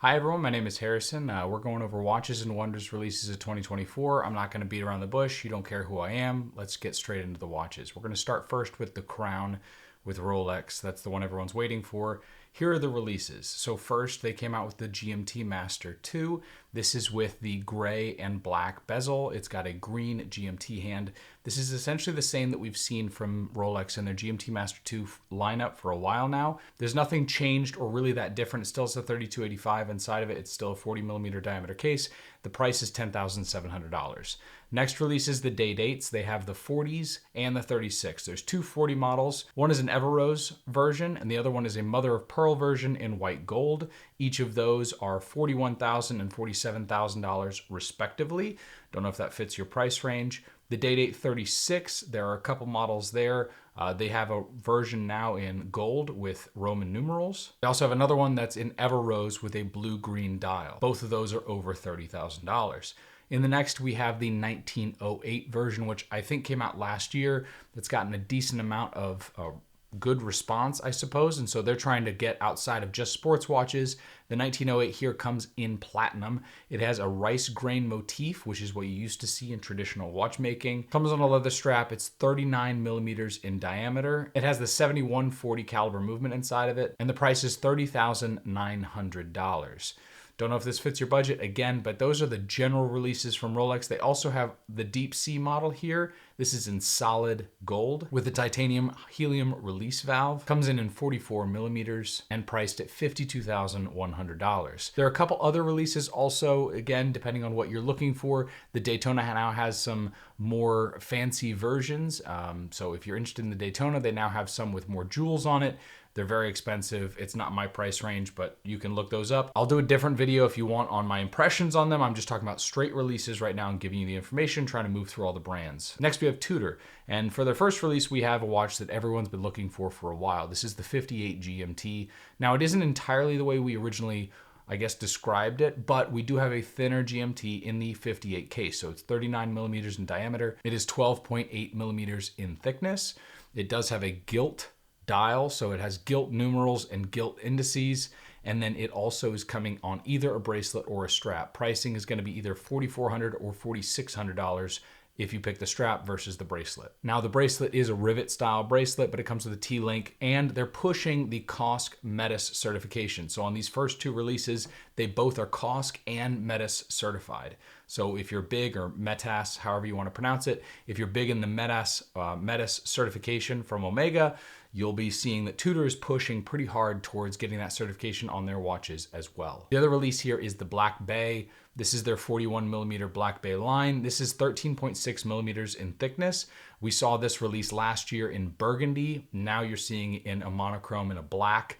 Hi everyone, my name is Harrison. We're going over Watches and Wonders releases of 2024. I'm not going to beat around the bush. You don't care who I am. Let's get straight into the watches. We're going to start first with the Crown with Rolex. That's the one everyone's waiting for. Here are the releases. So first, they came out with the GMT Master 2. This is with the gray and black bezel. It's got a green GMT hand. This is essentially the same that we've seen from Rolex in their GMT Master 2 lineup for a while now. There's nothing changed or really that different. It still has a 3285 inside of it. It's still a 40 millimeter diameter case. The price is $10,700. Next release is the day dates. They have the 40s and the 36. There's two 40 models. One is an Everose version and the other one is a mother of pearl version in white gold. Each of those are $41,000 and $47,000 respectively. Don't know if that fits your price range. The day date 36, there are a couple models there. They have a version now in gold with Roman numerals. They also have another one that's in Everose with a blue-green dial. Both of those are over $30,000. In the next, we have the 1908 version, which I think came out last year. It's gotten a decent amount of good response, I suppose, and so they're trying to get outside of just sports watches. The 1908 here comes in platinum. It has a rice grain motif, which is what you used to see in traditional watchmaking. Comes on a leather strap. It's 39 millimeters in diameter. It has the 7140 caliber movement inside of it, and the price is $30,900. Don't know if this fits your budget again, but those are the general releases from Rolex. They also have the Deep Sea model here. This is in solid gold with a titanium helium release valve. Comes in 44 millimeters and priced at $52,100. There are a couple other releases also, again, depending on what you're looking for. The Daytona now has some more fancy versions. So if you're interested in the Daytona, they now have some with more jewels on it. They're very expensive. It's not my price range, but you can look those up. I'll do a different video if you want on my impressions on them. I'm just talking about straight releases right now and giving you the information, trying to move through all the brands. Next, we have Tudor. And for their first release, we have a watch that everyone's been looking for a while. This is the 58 GMT. Now, it isn't entirely the way we originally described it, but we do have a thinner GMT in the 58 case. So it's 39 millimeters in diameter. It is 12.8 millimeters in thickness. It does have a gilt dial, so it has gilt numerals and gilt indices, and then it also is coming on either a bracelet or a strap. Pricing is going to be either $4,400 or $4,600 if you pick the strap versus the bracelet. Now the bracelet is a rivet style bracelet, but it comes with a T-link, and they're pushing the COSC METIS certification. So on these first two releases, they both are COSC and METIS certified. So if you're big, or METAS, however you want to pronounce it, if you're big in the METIS certification from Omega, you'll be seeing that Tudor is pushing pretty hard towards getting that certification on their watches as well. The other release here is the Black Bay. This is their 41 millimeter Black Bay line. This is 13.6 millimeters in thickness. We saw this release last year in burgundy. Now you're seeing it in a monochrome in a black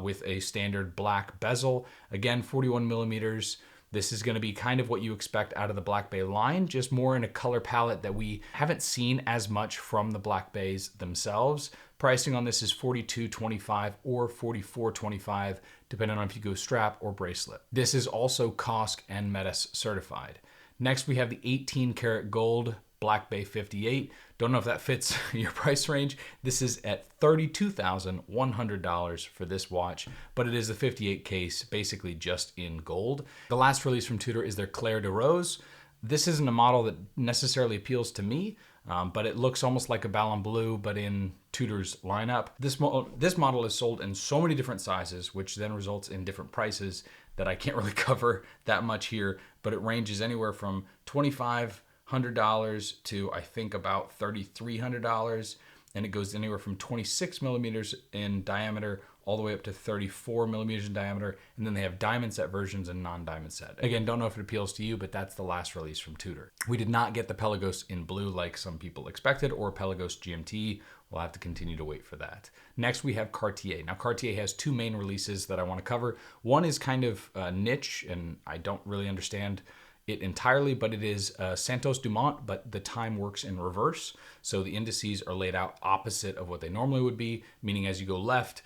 with a standard black bezel. Again, 41 millimeters. This is going to be kind of what you expect out of the Black Bay line, just more in a color palette that we haven't seen as much from the Black Bays themselves. Pricing on this is $42.25 or $44.25, depending on if you go strap or bracelet. This is also COSC and METIS certified. Next, we have the 18 karat gold Black Bay 58. Don't know if that fits your price range. This is at $32,100 for this watch, but it is the 58 case, basically just in gold. The last release from Tudor is their Clair de Rose. This isn't a model that necessarily appeals to me, but it looks almost like a Ballon Bleu, but in Tudor's lineup. This model is sold in so many different sizes, which then results in different prices that I can't really cover that much here, but it ranges anywhere from $2,500 to I think about $3,300, and it goes anywhere from 26 millimeters in diameter all the way up to 34 millimeters in diameter, and then they have diamond set versions and non-diamond set. Again, don't know if it appeals to you, but that's the last release from Tudor. We did not get the Pelagos in blue like some people expected, or Pelagos GMT. We'll have to continue to wait for that. Next, we have Cartier. Now, Cartier has two main releases that I want to cover. One is kind of niche, and I don't really understand it entirely, but it is Santos Dumont, but the time works in reverse. So the indices are laid out opposite of what they normally would be, meaning as you go left,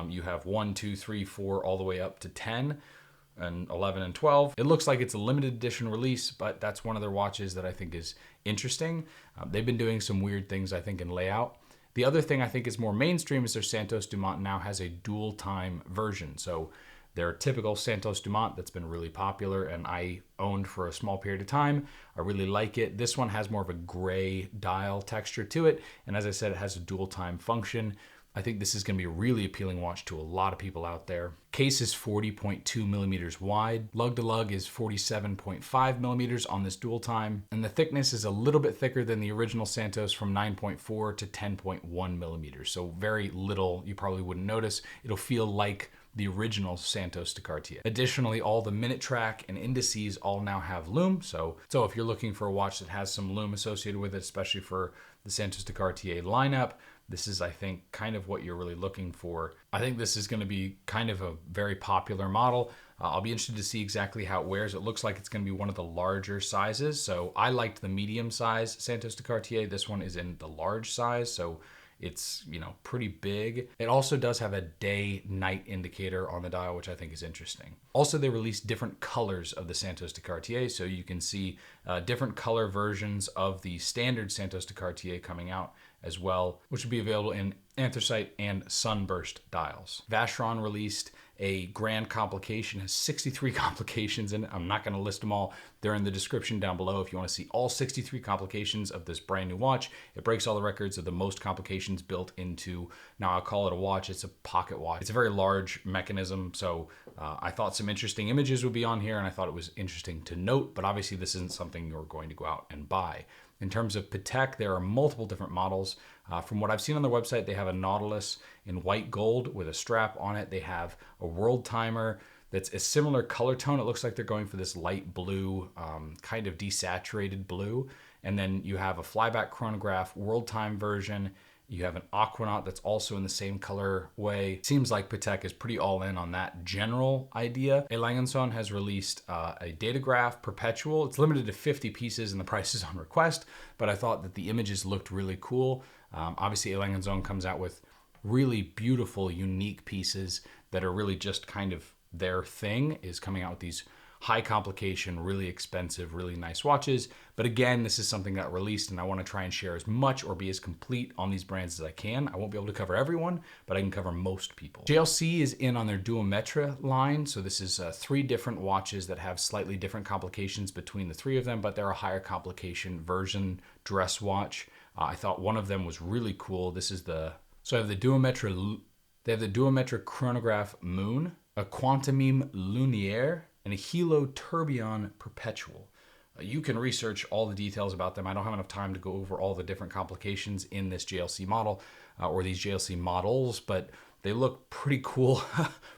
you have 1, 2, 3, 4, all the way up to 10 and 11 and 12. It looks like it's a limited edition release, but that's one of their watches that I think is interesting. They've been doing some weird things, I think, in layout. The other thing I think is more mainstream is their Santos Dumont now has a dual time version. So their typical Santos Dumont that's been really popular and I owned for a small period of time. I really like it. This one has more of a gray dial texture to it. And as I said, it has a dual time function. I think this is going to be a really appealing watch to a lot of people out there. Case is 40.2 millimeters wide. Lug to lug is 47.5 millimeters on this dual time. And the thickness is a little bit thicker than the original Santos from 9.4 to 10.1 millimeters. So very little, you probably wouldn't notice. It'll feel like the original Santos de Cartier. Additionally, all the minute track and indices all now have lume. So if you're looking for a watch that has some lume associated with it, especially for the Santos de Cartier lineup, this is, I think, kind of what you're really looking for. I think this is going to be kind of a very popular model. I'll be interested to see exactly how it wears. It looks like it's going to be one of the larger sizes. So I liked the medium size Santos de Cartier. This one is in the large size, so it's, pretty big. It also does have a day-night indicator on the dial, which I think is interesting. Also, they released different colors of the Santos de Cartier, so you can see different color versions of the standard Santos de Cartier coming out as well, which will be available in anthracite and sunburst dials. Vacheron released a grand complication, has 63 complications in it. I'm not going to list them all. They're in the description down below if you want to see all 63 complications of this brand new watch. It breaks all the records of the most complications built into, now I'll call it a watch, it's a pocket watch. It's a very large mechanism, so I thought some interesting images would be on here and I thought it was interesting to note, but obviously this isn't something you're going to go out and buy. In terms of Patek, there are multiple different models. From what I've seen on their website, they have a Nautilus in white gold with a strap on it. They have a world timer that's a similar color tone. It looks like they're going for this light blue, kind of desaturated blue. And then you have a flyback chronograph world time version. You have an Aquanaut that's also in the same color way. Seems like Patek is pretty all in on that general idea. A.Lange Sohne has released a datograph perpetual. It's limited to 50 pieces and the price is on request, but I thought that the images looked really cool. Obviously, A.Lange Sohne comes out with really beautiful, unique pieces that are really just kind of their thing, is coming out with these high complication, really expensive, really nice watches. But again, this is something that released and I want to try and share as much or be as complete on these brands as I can. I won't be able to cover everyone, but I can cover most people. JLC is in on their Duometra line. So this is 3 different watches that have slightly different complications between the 3 of them, but they're a higher complication version dress watch. I thought one of them was really cool. This is so I have the Duometra, they have the Duometra Chronograph Moon, a Quantamime Lunaire, and a Hilo Tourbillon Perpetual. You can research all the details about them. I don't have enough time to go over all the different complications in this JLC model or these JLC models, but they look pretty cool,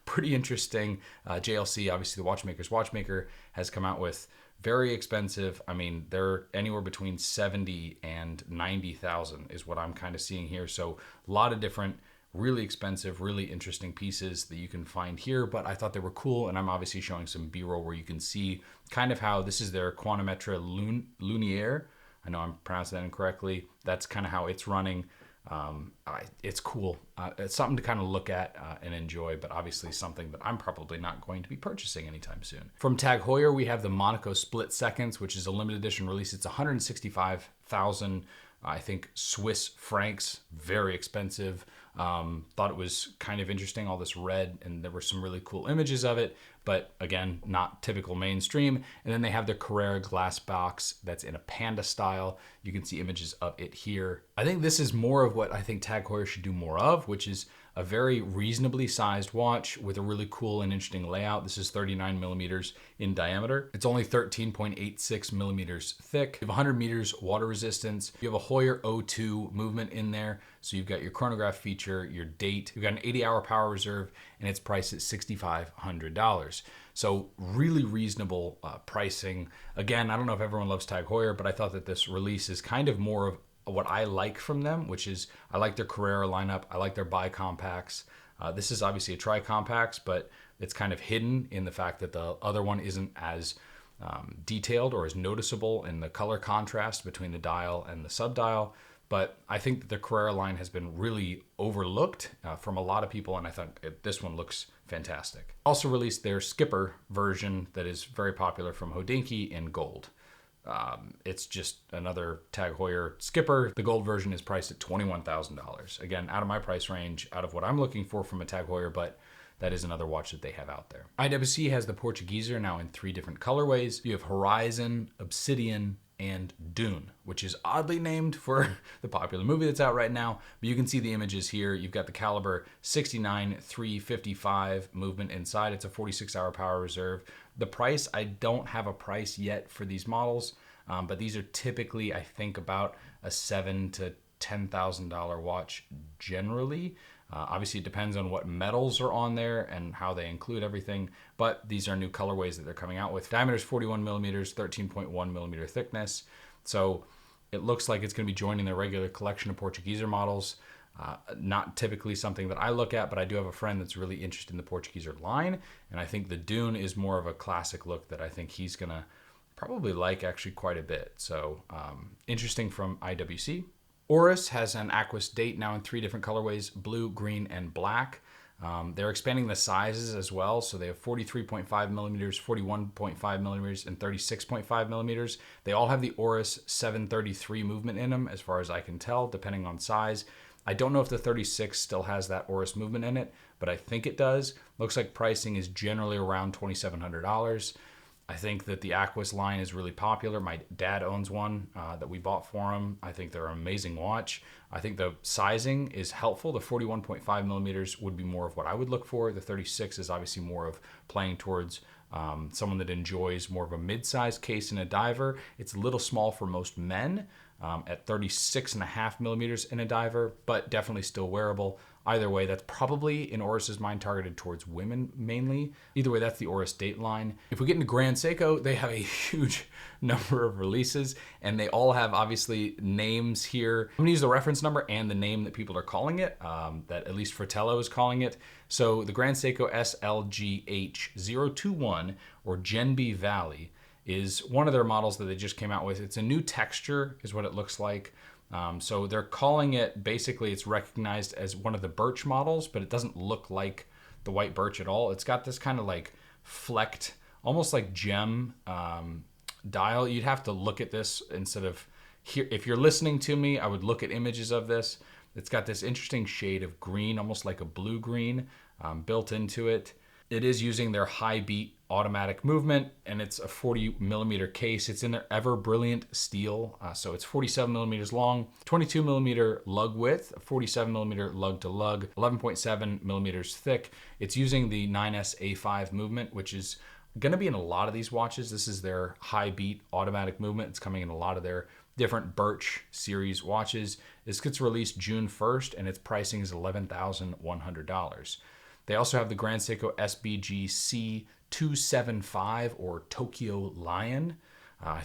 pretty interesting. JLC, obviously the watchmaker's watchmaker, has come out with very expensive. I mean, they're anywhere between 70 and 90,000 is what I'm kind of seeing here. So a lot of different really expensive, really interesting pieces that you can find here, but I thought they were cool, and I'm obviously showing some B-roll where you can see kind of how this is their Quantometra Lunaire. I know I'm pronouncing that incorrectly. That's kind of how it's running. It's cool. It's something to kind of look at and enjoy, but obviously something that I'm probably not going to be purchasing anytime soon. From Tag Heuer, we have the Monaco Split Seconds, which is a limited edition release. It's 165,000, I think, Swiss francs. Very expensive. Thought it was kind of interesting, all this red, and there were some really cool images of it, but again, not typical mainstream. And then they have the Carrera glass box that's in a panda style. You can see images of it here. I think this is more of what I think Tag Heuer should do more of, which is a very reasonably sized watch with a really cool and interesting layout. This is 39 millimeters in diameter. It's only 13.86 millimeters thick. You have 100 meters water resistance. You have a Heuer O2 movement in there. So you've got your chronograph feature, your date. You've got an 80-hour power reserve, and it's priced at $6,500. So really reasonable pricing. Again, I don't know if everyone loves Tag Heuer, but I thought that this release is kind of more of what I like from them, which is I like their Carrera lineup. I like their bi-compacts. This is obviously a tri-compacts, but it's kind of hidden in the fact that the other one isn't as detailed or as noticeable in the color contrast between the dial and the subdial. But I think that the Carrera line has been really overlooked from a lot of people, and I thought this one looks fantastic. Also released their Skipper version that is very popular from Hodinkee in gold. It's just another Tag Heuer Skipper. The gold version is priced at $21,000. Again, out of my price range, out of what I'm looking for from a Tag Heuer, but that is another watch that they have out there. IWC has the Portugueser now in 3 different colorways. You have Horizon, Obsidian, and Dune, which is oddly named for the popular movie that's out right now. But you can see the images here. You've got the caliber 69-355 movement inside. It's a 46-hour power reserve. The price, I don't have a price yet for these models, but these are typically, I think, about a $7,000 to $10,000 watch generally. Obviously, it depends on what metals are on there and how they include everything, but these are new colorways that they're coming out with. Diameter is 41 millimeters, 13.1 millimeter thickness. So it looks like it's going to be joining their regular collection of Portugueser models. Not typically something that I look at, but I do have a friend that's really interested in the Portugueser line, and I think the Dune is more of a classic look that I think he's going to probably like actually quite a bit. So interesting from IWC. Oris has an Aquis date now in 3 different colorways, blue, green, and black. They're expanding the sizes as well. So they have 43.5 millimeters, 41.5 millimeters, and 36.5 millimeters. They all have the Oris 733 movement in them, as far as I can tell, depending on size. I don't know if the 36 still has that Oris movement in it, but I think it does. Looks like pricing is generally around $2,700. I think that the Aquis line is really popular. My dad owns one that we bought for him. I think they're an amazing watch. I think the sizing is helpful. The 41.5 millimeters would be more of what I would look for. The 36 is obviously more of playing towards someone that enjoys more of a mid-sized case in a diver. It's a little small for most men at 36.5 millimeters in a diver, but definitely still wearable. Either way, that's probably in Oris's mind targeted towards women mainly. Either way, that's the Oris date line. If we get into Grand Seiko, they have a huge number of releases, and they all have obviously names here. I'm gonna use the reference number and the name that people are calling it, that at least Fratello is calling it. So the Grand Seiko SLGH021 or Genby Valley is one of their models that they just came out with. It's a new texture is what it looks like. So they're calling it, basically it's recognized as one of the birch models, but it doesn't look like the white birch at all. It's got this kind of like flecked, almost like gem dial. You'd have to look at this instead of here. If you're listening to me, I would look at images of this. It's got this interesting shade of green, almost like a blue green built into it. It is using their high beat automatic movement, and it's a 40 millimeter case. It's in their ever brilliant steel. So it's 47 millimeters long, 22 millimeter lug width, 47 millimeter lug to lug, 11.7 millimeters thick. It's using the 9S A5 movement, which is going to be in a lot of these watches. This is their high beat automatic movement. It's coming in a lot of their different Birch series watches. This gets released June 1st, and its pricing is $11,100. They also have the Grand Seiko SBG C275 or Tokyo Lion. I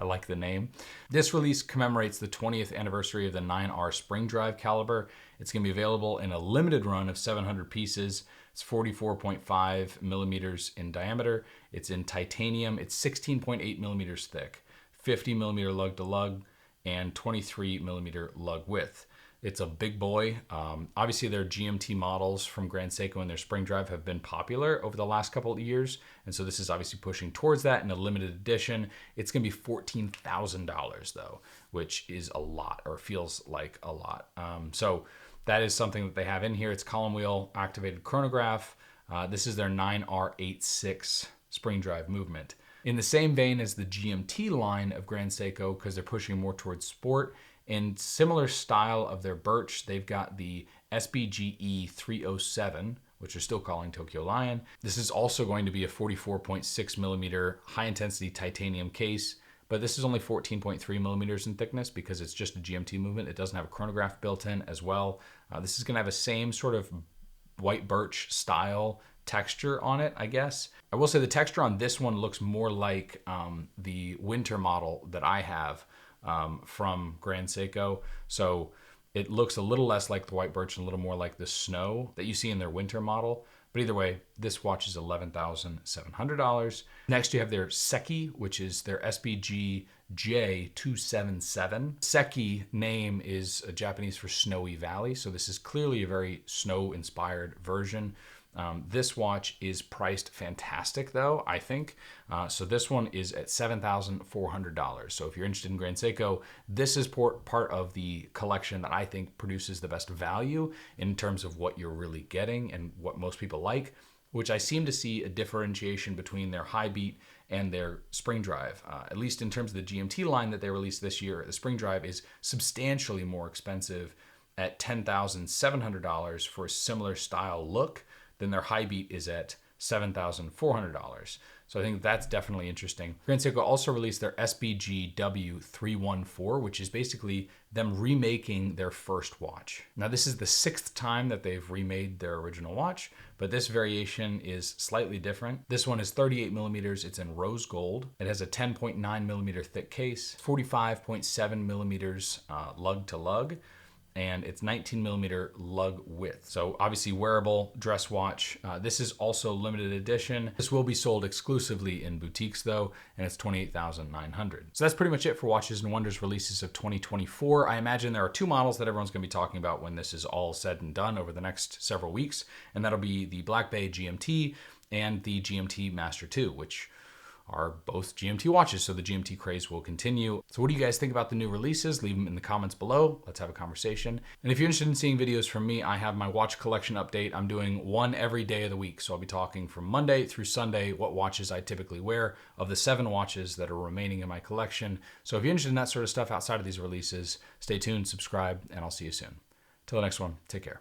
like the name. This release commemorates the 20th anniversary of the 9R spring drive caliber. It's going to be available in a limited run of 700 pieces. It's 44.5 millimeters in diameter. It's in titanium. It's 16.8 millimeters thick, 50 millimeter lug to lug, and 23 millimeter lug width. It's a big boy. Obviously, their GMT models from Grand Seiko and their spring drive have been popular over the last couple of years. And so this is obviously pushing towards that in a limited edition. It's going to be $14,000 though, which is a lot, or feels like a lot. So that is something that they have in here. It's column wheel activated chronograph. This is their 9R86 spring drive movement. In the same vein as the GMT line of Grand Seiko, because they're pushing more towards sport, in similar style of their Birch, they've got the SBGE 307, which they're still calling Tokyo Lion. This is also going to be a 44.6 millimeter high intensity titanium case, but this is only 14.3 millimeters in thickness because it's just a GMT movement. It doesn't have a chronograph built in as well. This is going to have the same sort of white birch style texture on it, I guess. I will say the texture on this one looks more like the winter model that I have from Grand Seiko. So it looks a little less like the white birch and a little more like the snow that you see in their winter model. But either way, this watch is $11,700. Next, you have their Seki, which is their SBG J277. Seki name is Japanese for Snowy Valley. So this is clearly a very snow-inspired version. This watch is priced fantastic though, I think. So this one is at $7,400. So if you're interested in Grand Seiko, this is part of the collection that I think produces the best value in terms of what you're really getting and what most people like, which I seem to see a differentiation between their high beat and their spring drive. At least in terms of the GMT line that they released this year, the spring drive is substantially more expensive at $10,700 for a similar style look than their high beat is at $7,400. So I think that's definitely interesting. Grand Seiko also released their SBG W314, which is basically them remaking their first watch. Now this is the 6th time that they've remade their original watch, but this variation is slightly different. This one is 38 millimeters. It's in rose gold. It has a 10.9 millimeter thick case, 45.7 millimeters lug to lug, and it's 19 millimeter lug width. So obviously wearable dress watch. This is also limited edition. This will be sold exclusively in boutiques though, and it's $28,900. So that's pretty much it for Watches and Wonders releases of 2024. I imagine there are 2 models that everyone's gonna be talking about when this is all said and done over the next several weeks, and that'll be the Black Bay GMT and the GMT Master 2, which are both GMT watches, so the GMT craze will continue. So what do you guys think about the new releases? Leave them in the comments below. Let's have a conversation. And if you're interested in seeing videos from me, I have my watch collection update. I'm doing one every day of the week. So I'll be talking from Monday through Sunday what watches I typically wear of the 7 watches that are remaining in my collection. So if you're interested in that sort of stuff outside of these releases, stay tuned, subscribe, and I'll see you soon. Till the next one, take care.